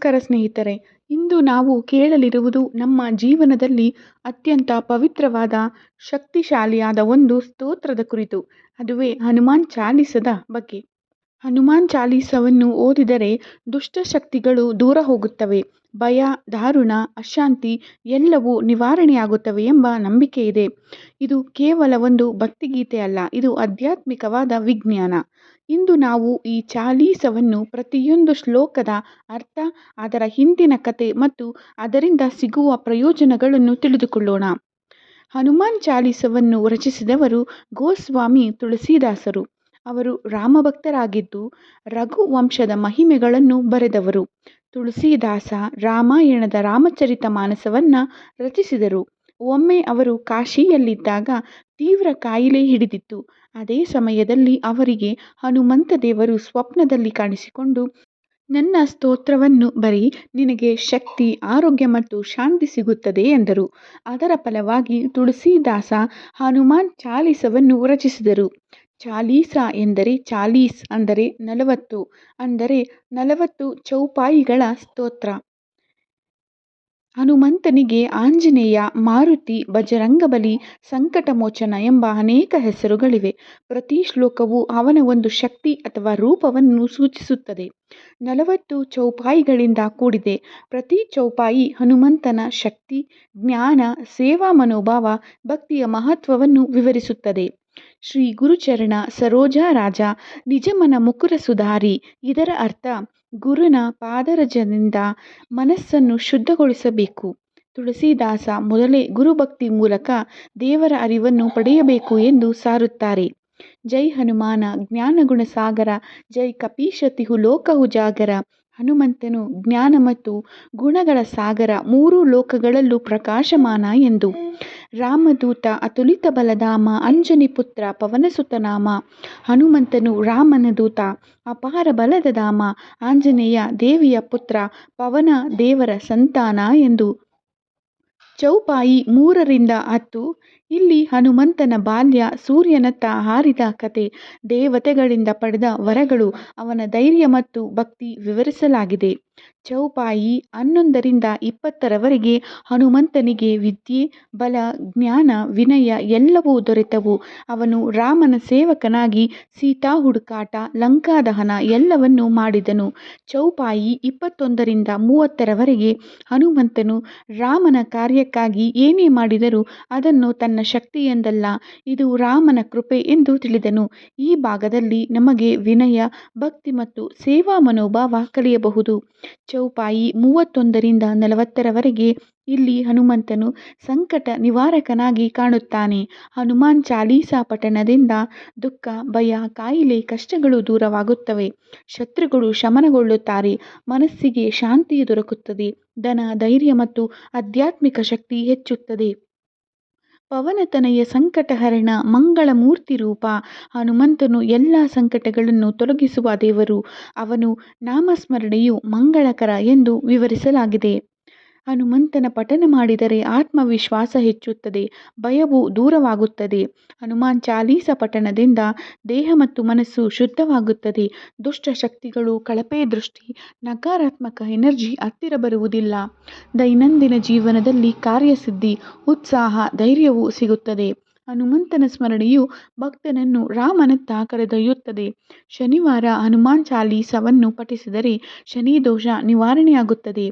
ನಮಸ್ಕಾರ ಸ್ನೇಹಿತರೆ. ಇಂದು ನಾವು ಕೇಳಲಿರುವುದು ನಮ್ಮ ಜೀವನದಲ್ಲಿ ಅತ್ಯಂತ ಪವಿತ್ರವಾದ, ಶಕ್ತಿಶಾಲಿಯಾದ ಒಂದು ಸ್ತೋತ್ರದ ಕುರಿತು. ಅದುವೇ ಹನುಮಾನ್ ಚಾಲೀಸದ ಬಗ್ಗೆ. ಹನುಮಾನ್ ಚಾಲೀಸವನ್ನು ಓದಿದರೆ ದುಷ್ಟ ಶಕ್ತಿಗಳು ದೂರ ಹೋಗುತ್ತವೆ, ಭಯ, ದಾರುಣ, ಅಶಾಂತಿ ಎಲ್ಲವೂ ನಿವಾರಣೆಯಾಗುತ್ತವೆ ಎಂಬ ನಂಬಿಕೆ ಇದೆ. ಇದು ಕೇವಲ ಒಂದು ಭಕ್ತಿಗೀತೆ ಅಲ್ಲ, ಇದು ಆಧ್ಯಾತ್ಮಿಕವಾದ ವಿಜ್ಞಾನ. ಇಂದು ನಾವು ಈ ಚಾಲೀಸವನ್ನು ಪ್ರತಿಯೊಂದು ಶ್ಲೋಕದ ಅರ್ಥ, ಅದರ ಹಿಂದಿನ ಕತೆ ಮತ್ತು ಅದರಿಂದ ಸಿಗುವ ಪ್ರಯೋಜನಗಳನ್ನು ತಿಳಿದುಕೊಳ್ಳೋಣ. ಹನುಮಾನ್ ಚಾಲೀಸವನ್ನು ರಚಿಸಿದವರು ಗೋಸ್ವಾಮಿ ತುಳಸೀದಾಸರು. ಅವರು ರಾಮಭಕ್ತರಾಗಿದ್ದು ರಘುವಂಶದ ಮಹಿಮೆಗಳನ್ನು ಬರೆದವರು. ತುಳಸೀದಾಸ ರಾಮಾಯಣದ ರಾಮಚರಿತಮಾನಸವನ್ನು ರಚಿಸಿದರು. ಒಮ್ಮೆ ಅವರು ಕಾಶಿಯಲ್ಲಿದ್ದಾಗ ತೀವ್ರ ಕಾಯಿಲೆ ಹಿಡಿದಿತ್ತು. ಅದೇ ಸಮಯದಲ್ಲಿ ಅವರಿಗೆ ಹನುಮಂತ ದೇವರು ಸ್ವಪ್ನದಲ್ಲಿ ಕಾಣಿಸಿಕೊಂಡು, ನನ್ನ ಸ್ತೋತ್ರವನ್ನು ಬರಿ, ನಿನಗೆ ಶಕ್ತಿ, ಆರೋಗ್ಯ ಮತ್ತು ಶಾಂತಿ ಸಿಗುತ್ತದೆ ಎಂದರು. ಅದರ ಫಲವಾಗಿ ತುಳಸೀದಾಸ ಹನುಮಾನ್ ಚಾಲೀಸವನ್ನು ರಚಿಸಿದರು. ಚಾಲೀಸ ಎಂದರೆ ಚಾಲೀಸ್ ಅಂದರೆ 40, ಅಂದರೆ 40 ಚೌಪಾಯಿಗಳ ಸ್ತೋತ್ರ. ಹನುಮಂತನಿಗೆ ಆಂಜನೇಯ, ಮಾರುತಿ, ಬಜರಂಗಬಲಿ, ಸಂಕಟಮೋಚನ ಎಂಬ ಅನೇಕ ಹೆಸರುಗಳಿವೆ. ಪ್ರತಿ ಶ್ಲೋಕವು ಅವನ ಒಂದು ಶಕ್ತಿ ಅಥವಾ ರೂಪವನ್ನು ಸೂಚಿಸುತ್ತದೆ. 40 ಚೌಪಾಯಿಗಳಿಂದ ಕೂಡಿದೆ. ಪ್ರತಿ ಚೌಪಾಯಿ ಹನುಮಂತನ ಶಕ್ತಿ, ಜ್ಞಾನ, ಸೇವಾ ಮನೋಭಾವ, ಭಕ್ತಿಯ ಮಹತ್ವವನ್ನು ವಿವರಿಸುತ್ತದೆ. ಶ್ರೀ ಗುರುಚರಣ ಸರೋಜ ರಾಜ ನಿಜಮನ ಮುಕುರ ಸುಧಾರಿ. ಇದರ ಅರ್ಥ, ಗುರುನ ಪಾದರಜದಿಂದ ಮನಸ್ಸನ್ನು ಶುದ್ಧಗೊಳಿಸಬೇಕು. ತುಳಸೀದಾಸ ಮೊದಲೇ ಗುರುಭಕ್ತಿ ಮೂಲಕ ದೇವರ ಅರಿವನ್ನು ಪಡೆಯಬೇಕು ಎಂದು ಸಾರುತ್ತಾರೆ. ಜೈ ಹನುಮಾನ ಜ್ಞಾನಗುಣ ಸಾಗರ, ಜೈ ಕಪೀಶತಿಹು ಲೋಕಹು ಜಾಗರ. ಹನುಮಂತನು ಜ್ಞಾನ ಮತ್ತು ಗುಣಗಳ ಸಾಗರ, ಮೂರೂ ಲೋಕಗಳಲ್ಲೂ ಪ್ರಕಾಶಮಾನ ಎಂದು. ರಾಮದೂತ ಅತುಲಿತ ಬಲಧಾಮ, ಅಂಜನಿ ಪುತ್ರ ಪವನಸುತ ನಾಮ. ಹನುಮಂತನು ರಾಮನ ದೂತ, ಅಪಾರ ಬಲದ ಧಾಮ, ಆಂಜನೇಯ ದೇವಿಯ ಪುತ್ರ, ಪವನ ದೇವರ ಸಂತಾನ ಎಂದು. ಚೌಪಾಯಿ 3ರಿಂದ 10. ಇಲ್ಲಿ ಹನುಮಂತನ ಬಾಲ್ಯ, ಸೂರ್ಯನತ್ತ ಹಾರಿದ ಕತೆ, ದೇವತೆಗಳಿಂದ ಪಡೆದ ವರಗಳು, ಅವನ ಧೈರ್ಯ ಮತ್ತು ಭಕ್ತಿ ವಿವರಿಸಲಾಗಿದೆ. ಚೌಪಾಯಿ 11ರಿಂದ 20ರವರೆಗೆ ಹನುಮಂತನಿಗೆ ವಿದ್ಯೆ, ಬಲ, ಜ್ಞಾನ, ವಿನಯ ಎಲ್ಲವೂ ದೊರೆತವು. ಅವನು ರಾಮನ ಸೇವಕನಾಗಿ ಸೀತಾ ಹುಡುಕಾಟ, ಲಂಕಾದಹನ ಎಲ್ಲವನ್ನೂ ಮಾಡಿದನು. ಚೌಪಾಯಿ 21ರಿಂದ 30ರವರೆಗೆ ಹನುಮಂತನು ರಾಮನ ಕಾರ್ಯಕ್ಕಾಗಿ ಏನೇ ಮಾಡಿದರೂ ಅದನ್ನು ತನ್ನ ಶಕ್ತಿಯಿಂದಲ್ಲ, ಇದು ರಾಮನ ಕೃಪೆ ಎಂದು ತಿಳಿದನು. ಈ ಭಾಗದಲ್ಲಿ ನಮಗೆ ವಿನಯ, ಭಕ್ತಿ ಮತ್ತು ಸೇವಾ ಮನೋಭಾವ ಕಲಿಯಬಹುದು. ಚೌಪಾಯಿ 31ರಿಂದ 40ರವರೆಗೆ ಇಲ್ಲಿ ಹನುಮಂತನು ಸಂಕಟ ನಿವಾರಕನಾಗಿ ಕಾಣುತ್ತಾನೆ. ಹನುಮಾನ್ ಚಾಲೀಸ ಪಠಣದಿಂದ ದುಃಖ, ಭಯ, ಕಾಯಿಲೆ, ಕಷ್ಟಗಳು ದೂರವಾಗುತ್ತವೆ. ಶತ್ರುಗಳು ಶಮನಗೊಳ್ಳುತ್ತಾರೆ. ಮನಸ್ಸಿಗೆ ಶಾಂತಿ ದೊರಕುತ್ತದೆ. ಧನ, ಧೈರ್ಯ ಮತ್ತು ಆಧ್ಯಾತ್ಮಿಕ ಶಕ್ತಿ ಹೆಚ್ಚುತ್ತದೆ. ಪವನತನಯ ಸಂಕಟಹರಣ, ಮಂಗಳಮೂರ್ತಿ ರೂಪ. ಹನುಮಂತನು ಎಲ್ಲ ಸಂಕಟಗಳನ್ನು ತೊಲಗಿಸುವ ದೇವರು. ಅವನು ನಾಮಸ್ಮರಣೆಯು ಮಂಗಳಕರ ಎಂದು ವಿವರಿಸಲಾಗಿದೆ. ಹನುಮಂತನ ಪಠಣ ಮಾಡಿದರೆ ಆತ್ಮವಿಶ್ವಾಸ ಹೆಚ್ಚುತ್ತದೆ, ಭಯವು ದೂರವಾಗುತ್ತದೆ. ಹನುಮಾನ್ ಚಾಲೀಸ ಪಠಣದಿಂದ ದೇಹ ಮತ್ತು ಮನಸ್ಸು ಶುದ್ಧವಾಗುತ್ತದೆ. ದುಷ್ಟ ಶಕ್ತಿಗಳು, ಕಳಪೆ ದೃಷ್ಟಿ, ನಕಾರಾತ್ಮಕ ಎನರ್ಜಿ ಹತ್ತಿರ ಬರುವುದಿಲ್ಲ. ದೈನಂದಿನ ಜೀವನದಲ್ಲಿ ಕಾರ್ಯಸಿದ್ಧಿ, ಉತ್ಸಾಹ, ಧೈರ್ಯವು ಸಿಗುತ್ತದೆ. ಹನುಮಂತನ ಸ್ಮರಣೆಯು ಭಕ್ತನನ್ನು ರಾಮನತ್ತ ಕರೆದೊಯ್ಯುತ್ತದೆ. ಶನಿವಾರ ಹನುಮಾನ್ ಚಾಲೀಸವನ್ನು ಪಠಿಸಿದರೆ ಶನಿ ದೋಷ ನಿವಾರಣೆಯಾಗುತ್ತದೆ.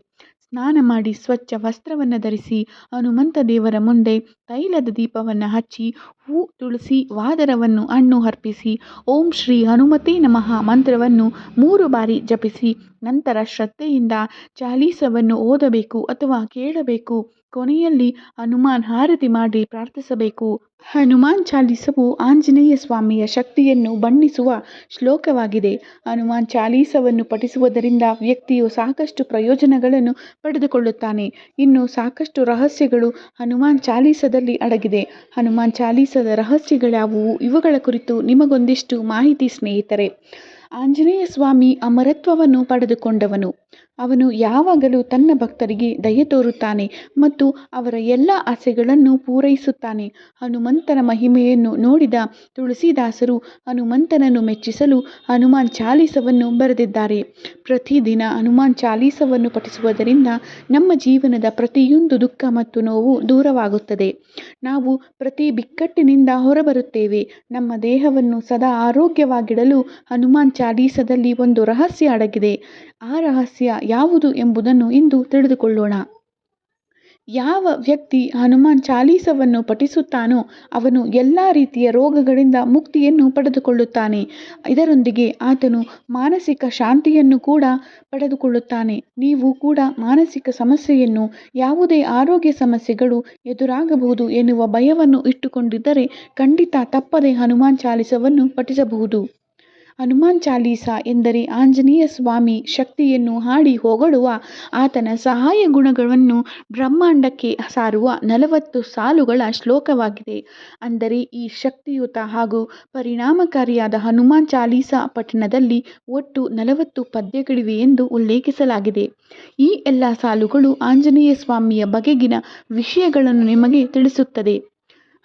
ಸ್ನಾನ ಮಾಡಿ ಸ್ವಚ್ಛ ವಸ್ತ್ರವನ್ನು ಧರಿಸಿ ಹನುಮಂತ ದೇವರ ಮುಂದೆ ತೈಲದ ದೀಪವನ್ನು ಹಚ್ಚಿ, ಹೂ, ತುಳಸಿ, ವಾದರವನ್ನು, ಹಣ್ಣು ಅರ್ಪಿಸಿ ಓಂ ಶ್ರೀ ಹನುಮತೇ ನಮಃ ಮಂತ್ರವನ್ನು 3 ಬಾರಿ ಜಪಿಸಿ ನಂತರ ಶ್ರದ್ಧೆಯಿಂದ ಚಾಲೀಸವನ್ನು ಓದಬೇಕು ಅಥವಾ ಕೇಳಬೇಕು. ಕೊನೆಯಲ್ಲಿ ಹನುಮಾನ್ ಆರತಿ ಮಾಡಿ ಪ್ರಾರ್ಥಿಸಬೇಕು. ಹನುಮಾನ್ ಚಾಲೀಸವು ಆಂಜನೇಯ ಸ್ವಾಮಿಯ ಶಕ್ತಿಯನ್ನು ಬಣ್ಣಿಸುವ ಶ್ಲೋಕವಾಗಿದೆ. ಹನುಮಾನ್ ಚಾಲೀಸವನ್ನು ಪಠಿಸುವುದರಿಂದ ವ್ಯಕ್ತಿಯು ಸಾಕಷ್ಟು ಪ್ರಯೋಜನಗಳನ್ನು ಪಡೆದುಕೊಳ್ಳುತ್ತಾನೆ. ಇನ್ನು ಸಾಕಷ್ಟು ರಹಸ್ಯಗಳು ಹನುಮಾನ್ ಚಾಲೀಸದಲ್ಲಿ ಅಡಗಿದೆ. ಹನುಮಾನ್ ಚಾಲೀಸದ ರಹಸ್ಯಗಳ್ಯಾವುವು? ಇವುಗಳ ಕುರಿತು ನಿಮಗೊಂದಿಷ್ಟು ಮಾಹಿತಿ ಸ್ನೇಹಿತರೆ. ಆಂಜನೇಯ ಸ್ವಾಮಿ ಅಮರತ್ವವನ್ನು ಪಡೆದುಕೊಂಡವನು. ಅವನು ಯಾವಾಗಲೂ ತನ್ನ ಭಕ್ತರಿಗೆ ದಯೆ ತೋರುತ್ತಾನೆ ಮತ್ತು ಅವರ ಎಲ್ಲ ಆಸೆಗಳನ್ನು ಪೂರೈಸುತ್ತಾನೆ. ಹನುಮಂತನ ಮಹಿಮೆಯನ್ನು ನೋಡಿದ ತುಳಸಿದಾಸರು ಹನುಮಂತನನ್ನು ಮೆಚ್ಚಿಸಲು ಹನುಮಾನ್ ಚಾಲೀಸವನ್ನು ಬರೆದಿದ್ದಾರೆ. ಪ್ರತಿದಿನ ಹನುಮಾನ್ ಚಾಲೀಸವನ್ನು ಪಠಿಸುವುದರಿಂದ ನಮ್ಮ ಜೀವನದ ಪ್ರತಿಯೊಂದು ದುಃಖ ಮತ್ತು ನೋವು ದೂರವಾಗುತ್ತದೆ. ನಾವು ಪ್ರತಿ ಬಿಕ್ಕಟ್ಟಿನಿಂದ ಹೊರಬರುತ್ತೇವೆ. ನಮ್ಮ ದೇಹವನ್ನು ಸದಾ ಆರೋಗ್ಯವಾಗಿಡಲು ಹನುಮಾನ್ ಚಾಲೀಸದಲ್ಲಿ ಒಂದು ರಹಸ್ಯ ಅಡಗಿದೆ. ಆ ರಹಸ್ಯ ಯಾವುದು ಎಂಬುದನ್ನು ಇಂದು ತಿಳಿದುಕೊಳ್ಳೋಣ. ಯಾವ ವ್ಯಕ್ತಿ ಹನುಮಾನ್ ಚಾಲೀಸವನ್ನು ಪಠಿಸುತ್ತಾನೋ ಅವನು ಎಲ್ಲ ರೀತಿಯ ರೋಗಗಳಿಂದ ಮುಕ್ತಿಯನ್ನು ಪಡೆದುಕೊಳ್ಳುತ್ತಾನೆ. ಇದರೊಂದಿಗೆ ಆತನು ಮಾನಸಿಕ ಶಾಂತಿಯನ್ನು ಕೂಡ ಪಡೆದುಕೊಳ್ಳುತ್ತಾನೆ. ನೀವು ಕೂಡ ಮಾನಸಿಕ ಸಮಸ್ಯೆಯನ್ನು, ಯಾವುದೇ ಆರೋಗ್ಯ ಸಮಸ್ಯೆಗಳು ಎದುರಾಗಬಹುದು ಎನ್ನುವ ಭಯವನ್ನು ಇಟ್ಟುಕೊಂಡಿದ್ದರೆ ಖಂಡಿತ ತಪ್ಪದೆ ಹನುಮಾನ್ ಚಾಲೀಸವನ್ನು ಪಠಿಸಬಹುದು. ಹನುಮಾನ್ ಚಾಲೀಸ ಎಂದರೆ ಆಂಜನೇಯ ಸ್ವಾಮಿ ಶಕ್ತಿಯನ್ನು ಹಾಡಿ ಹೊಗಳುವ, ಆತನ ಸಹಾಯ ಗುಣಗಳನ್ನು ಬ್ರಹ್ಮಾಂಡಕ್ಕೆ ಸಾರುವ 40 ಸಾಲುಗಳ ಶ್ಲೋಕವಾಗಿದೆ. ಅಂದರೆ ಈ ಶಕ್ತಿಯುತ ಹಾಗೂ ಪರಿಣಾಮಕಾರಿಯಾದ ಹನುಮಾನ್ ಚಾಲೀಸ ಪಠಣದಲ್ಲಿ ಒಟ್ಟು 40 ಪದ್ಯಗಳಿವೆ ಎಂದು ಉಲ್ಲೇಖಿಸಲಾಗಿದೆ. ಈ ಎಲ್ಲ ಸಾಲುಗಳು ಆಂಜನೇಯ ಸ್ವಾಮಿಯ ಬಗೆಗಿನ ವಿಷಯಗಳನ್ನು ನಿಮಗೆ ತಿಳಿಸುತ್ತದೆ.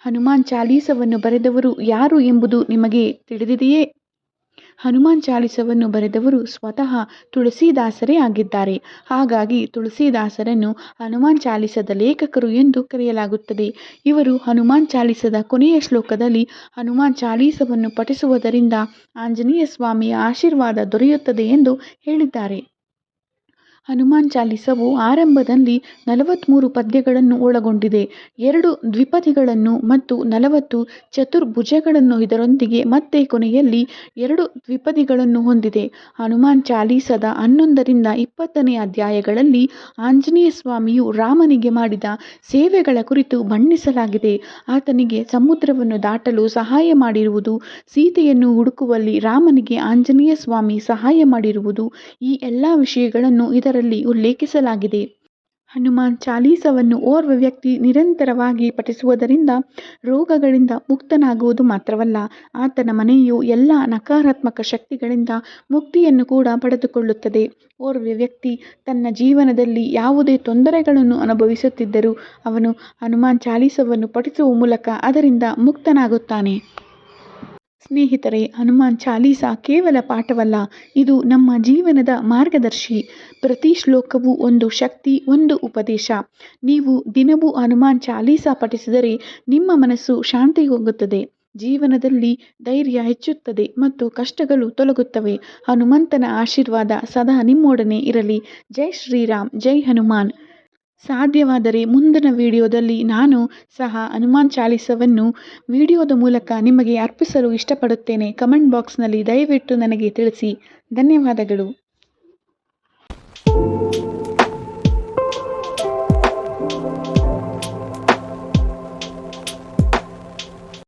ಹನುಮಾನ್ ಚಾಲೀಸವನ್ನು ಬರೆದವರು ಯಾರು ಎಂಬುದು ನಿಮಗೆ ತಿಳಿದಿದೆಯೇ? ಹನುಮಾನ್ ಚಾಲೀಸವನ್ನು ಬರೆದವರು ಸ್ವತಃ ತುಳಸಿದಾಸರೇ ಆಗಿದ್ದಾರೆ. ಹಾಗಾಗಿ ತುಳಸಿದಾಸರನ್ನು ಹನುಮಾನ್ ಚಾಲೀಸದ ಲೇಖಕರು ಎಂದು ಕರೆಯಲಾಗುತ್ತದೆ. ಇವರು ಹನುಮಾನ್ ಚಾಲೀಸದ ಕೊನೆಯ ಶ್ಲೋಕದಲ್ಲಿ ಹನುಮಾನ್ ಚಾಲೀಸವನ್ನು ಪಠಿಸುವುದರಿಂದ ಆಂಜನೇಯ ಸ್ವಾಮಿಯ ಆಶೀರ್ವಾದ ದೊರೆಯುತ್ತದೆ ಎಂದು ಹೇಳಿದ್ದಾರೆ. ಹನುಮಾನ್ ಚಾಲೀಸವು ಆರಂಭದಲ್ಲಿ 43 ಪದ್ಯಗಳನ್ನು ಒಳಗೊಂಡಿದೆ. 2 ದ್ವಿಪದಿಗಳನ್ನು ಮತ್ತು 40 ಚತುರ್ಭುಜಗಳನ್ನು ಇದರೊಂದಿಗೆ ಮತ್ತೆ ಕೊನೆಯಲ್ಲಿ 2 ದ್ವಿಪದಿಗಳನ್ನು ಹೊಂದಿದೆ. ಹನುಮಾನ್ ಚಾಲೀಸದ 11ರಿಂದ 20ನೇ ಅಧ್ಯಾಯಗಳಲ್ಲಿ ಆಂಜನೇಯ ಸ್ವಾಮಿಯು ರಾಮನಿಗೆ ಮಾಡಿದ ಸೇವೆಗಳ ಕುರಿತು ಬಣ್ಣಿಸಲಾಗಿದೆ. ಆತನಿಗೆ ಸಮುದ್ರವನ್ನು ದಾಟಲು ಸಹಾಯ ಮಾಡಿರುವುದು, ಸೀತೆಯನ್ನು ಹುಡುಕುವಲ್ಲಿ ರಾಮನಿಗೆ ಆಂಜನೇಯ ಸ್ವಾಮಿ ಸಹಾಯ ಮಾಡಿರುವುದು, ಈ ಎಲ್ಲ ವಿಷಯಗಳನ್ನು ಇದರಲ್ಲಿ ಉಲ್ಲೇಖಿಸಲಾಗಿದೆ. ಹನುಮಾನ್ ಚಾಲೀಸವನ್ನು ಓರ್ವ ವ್ಯಕ್ತಿ ನಿರಂತರವಾಗಿ ಪಠಿಸುವುದರಿಂದ ರೋಗಗಳಿಂದ ಮುಕ್ತನಾಗುವುದು ಮಾತ್ರವಲ್ಲ, ಆತನ ಮನೆಯು ಎಲ್ಲ ನಕಾರಾತ್ಮಕ ಶಕ್ತಿಗಳಿಂದ ಮುಕ್ತಿಯನ್ನು ಕೂಡ ಪಡೆದುಕೊಳ್ಳುತ್ತದೆ. ಓರ್ವ ವ್ಯಕ್ತಿ ತನ್ನ ಜೀವನದಲ್ಲಿ ಯಾವುದೇ ತೊಂದರೆಗಳನ್ನು ಅನುಭವಿಸುತ್ತಿದ್ದರೂ ಅವನು ಹನುಮಾನ್ ಚಾಲೀಸವನ್ನು ಪಠಿಸುವ ಮೂಲಕ ಅದರಿಂದ ಮುಕ್ತನಾಗುತ್ತಾನೆ. ಸ್ನೇಹಿತರೆ, ಹನುಮಾನ್ ಚಾಲೀಸ ಕೇವಲ ಪಾಠವಲ್ಲ, ಇದು ನಮ್ಮ ಜೀವನದ ಮಾರ್ಗದರ್ಶಿ. ಪ್ರತಿ ಶ್ಲೋಕವೂ ಒಂದು ಶಕ್ತಿ, ಒಂದು ಉಪದೇಶ. ನೀವು ದಿನವೂ ಹನುಮಾನ್ ಚಾಲೀಸ ಪಠಿಸಿದರೆ ನಿಮ್ಮ ಮನಸ್ಸು ಶಾಂತಿಗೊಳ್ಳುತ್ತದೆ, ಜೀವನದಲ್ಲಿ ಧೈರ್ಯ ಹೆಚ್ಚುತ್ತದೆ ಮತ್ತು ಕಷ್ಟಗಳು ತೊಲಗುತ್ತವೆ. ಹನುಮಂತನ ಆಶೀರ್ವಾದ ಸದಾ ನಿಮ್ಮೊಡನೆ ಇರಲಿ. ಜೈ ಶ್ರೀರಾಮ್, ಜೈ ಹನುಮಾನ್. ಸಾಧ್ಯವಾದರೆ ಮುಂದಿನ ವಿಡಿಯೋದಲ್ಲಿ ನಾನು ಸಹ ಹನುಮಾನ್ ಚಾಲೀಸವನ್ನು ವಿಡಿಯೋದ ಮೂಲಕ ನಿಮಗೆ ಅರ್ಪಿಸಲು ಇಷ್ಟಪಡುತ್ತೇನೆ. ಕಮೆಂಟ್ ಬಾಕ್ಸ್ನಲ್ಲಿ ದಯವಿಟ್ಟು ನನಗೆ ತಿಳಿಸಿ. ಧನ್ಯವಾದಗಳು.